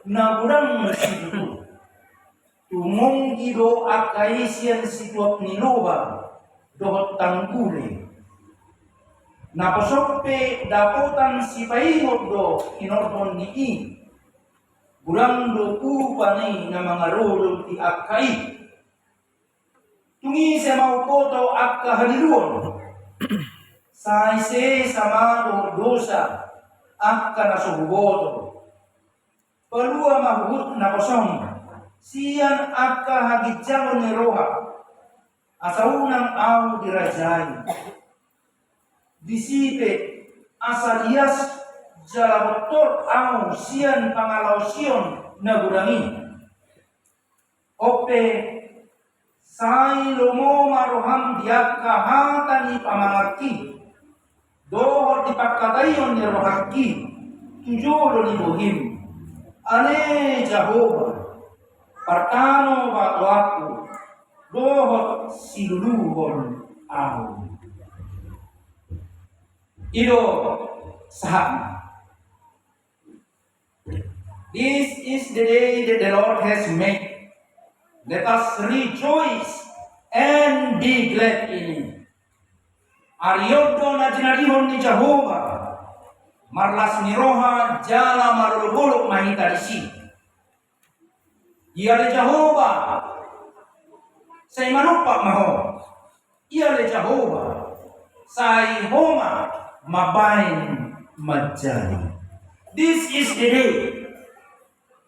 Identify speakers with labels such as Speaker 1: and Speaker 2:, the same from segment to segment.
Speaker 1: na urang situ tumonggi do akaisian situap niloba dohot tangkule na pasoppe dapotan si paingod do inorton ni urang do upani na mga rulong ti akai tungi sa maupoto at kahaliluon sa ise sama dosa at kanasubugoto palua mahugot na kosong siyan at kahagitsangon ni roha asa unang aw dirajay disipe asa liyas jalabotor ang siyan pangalawsyon na gurangin. Ope, say lomo maroham diak kahatan ni pamangarki. Dohor di pagkatayon ni rohaki. Tujolo ni buhim. Ane Jehovah. Partano bato ako. Dohor siluluhon ako. Ido saham. This is the day that the Lord has made. Let us rejoice and be glad in it. Aryodo na jinarihon ni Jehovah. Marlas ni roha jala marulubulok mahita disi. Ia le Jehovah. Say manupa maho. Ia le Jehovah. Say homa mabain majali. This is the day.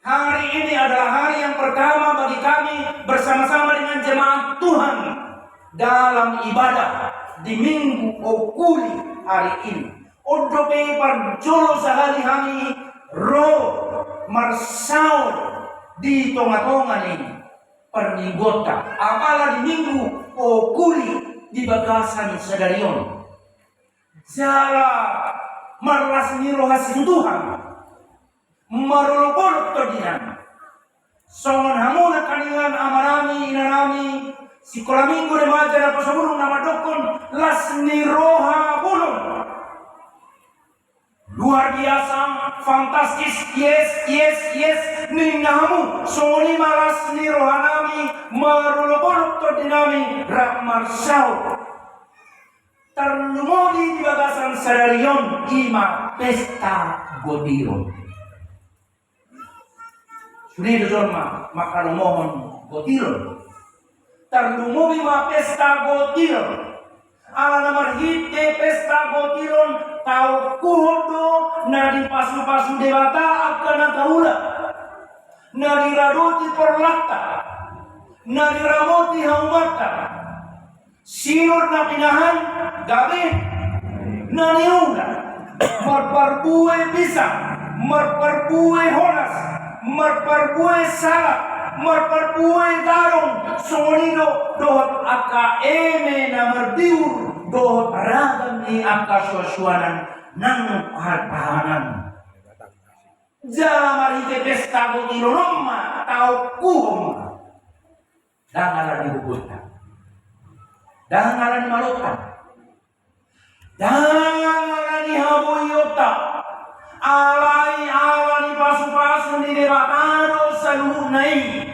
Speaker 1: Hari ini adalah hari yang pertama bagi kami bersama-sama dengan jemaat Tuhan dalam ibadah di Minggu Okuli hari ini. Odope parjolo sehari kami roh marsau di tonga-tonga ini pernigota. Apala di Minggu Okuli di bagasan sadarion. Jala marlas ni rohasin Tuhan. Marulupulok to dinan. Songon hamuna kanilan amarami inanami sikola minggu remaja na pasabulong na madokon las ni roha bulong. Luar biasa, fantastis, yes, ningamu soni malas ni roha nami marulupulok to dinami rakmar syau. Terlumodi di bagasan sadarion ima pesta godiron. Suni dojorma makalumohon gotilon. Tarlumobi ma pesta gotilon. Ala namar hitte pesta gotilon tau kuhodo na di pasu-pasu dewata akan kaula. Na di raduti perlata. Na di ramoti haumata. Sinur na pinahan gabi na niuna. Marparbue bisa. Marparbue honas. Marparbue salah, marparbue garong, sonido dohot aka eme na merdiur dohot ragam ni aka suasuanan nang pahanan. Jala marite pesta go ironomma tau kuhom. Dangalan ni bubuta. Dangalan ni malotan. Dangalan ni haboyota. Alai ni pasu-pasu di debatano salunai.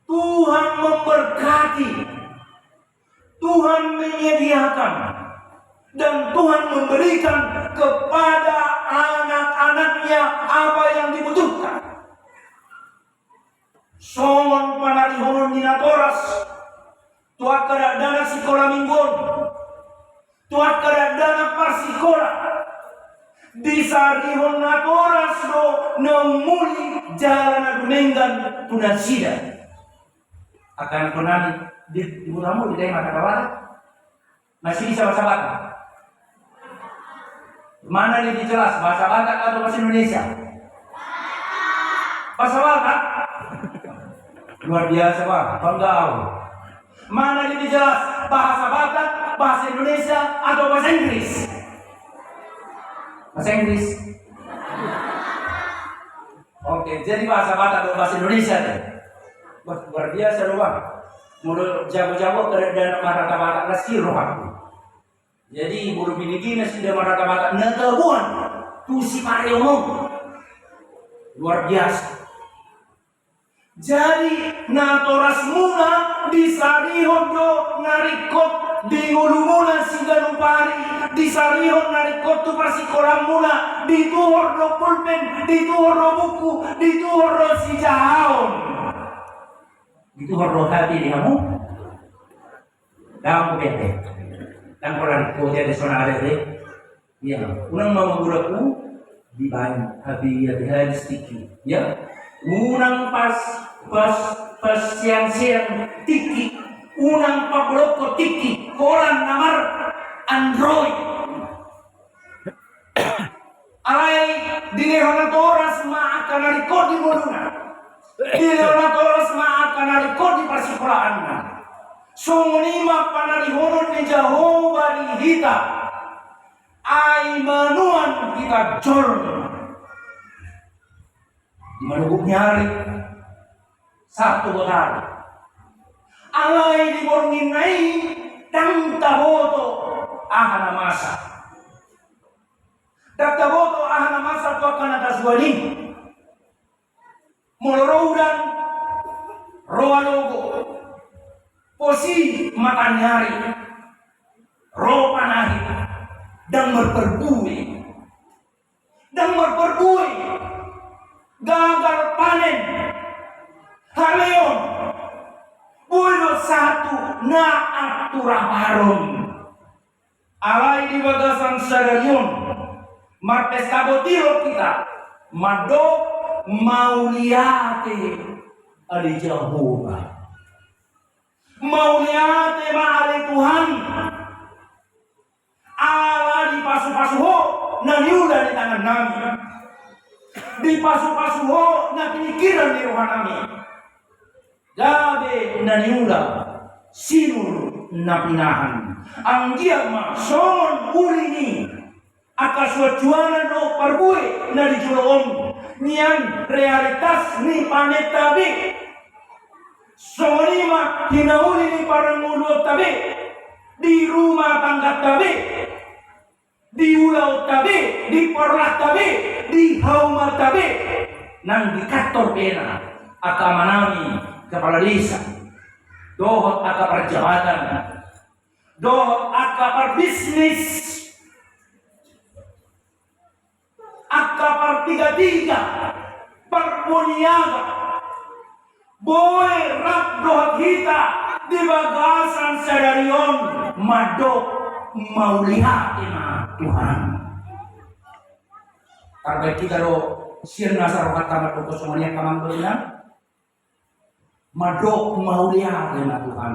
Speaker 1: Tuhan memberkati, Tuhan menyediakan, dan Tuhan memberikan kepada anak-anaknya apa yang dibutuhkan. Songon panalihonon ninatoras, tuat kadadana sikola minggon, tuat kadadana parsikola. Bisa rihon natoras do nemuli jalan adunenggan tunasida akan konani di mulamu di daerah Katabarat masih bisa bahasa Batak. Mana lebih jelas bahasa Batak atau bahasa Indonesia? Bahasa Batak. Luar biasa Pak, bangga. Mana lebih jelas bahasa Batak, bahasa Indonesia atau bahasa Inggris? Bahasa Inggris. Oke, jadi bahasa Batak atau bahasa Indonesia deh. Luar biasa loh Bang. Mulu jago-jago dan marata-mata nasi rohaku. Jadi buru binigi nasi dan marata-mata natabuan tu si pare omong. Luar biasa. Jadi natoras muna di sarihon do narikot di ngulumuna siganupari di sarihon narikot tu pasikolam muna di tuhor do pulpen di tuhor do buku di tuhor do sijahaon di tuhor do hati di kamu dalam bete dan orang kau jadi sonare deh ya unang mamagulaku di banyak hati sticky ya unang pas siang tiki unang pabloko tiki koran namar Android alay dinehonatoras maakan narikodi moluna dinehonatoras maakan narikodi pasikolaan na sungunima panarihonon ni Jehovah dihita ay manuan kita jorn di manuguk nyari satu botar alay di borngin nai dang taboto ahana masa dak taboto ahana masa tu akan atas wali moloroudan roalogo posi makan nyari ro panahi dan berperbui gagal panen haleon bulo satu na aturaparon alay di bagasan sadarion marpestabotiro kita madok mauliate ali Jehovah mauliate maali Tuhan ala di pasu-pasuho na niuda di tangan nami di pasu-pasuho na pinikiran di rohan nami gabe na niuda sinul na pinahan ang giyama son ulini akaswajuana no parbue na di juloong niyan realitas ni panetabi sonima hinauli ni parangulo tabi di rumah tangga tabi di ulau tabi di porlah tabi di hauma tabi nang di kantor pena akamanami kepala desa dohot aka perjabatan dohot aka perbisnis aka pertiga-tiga perbuniaga boy rap dohot kita di bagasan sadarion madok mau lihat Tuhan karena kita lo sirna sarokat tamat semuanya kamang madok mau lihat Tuhan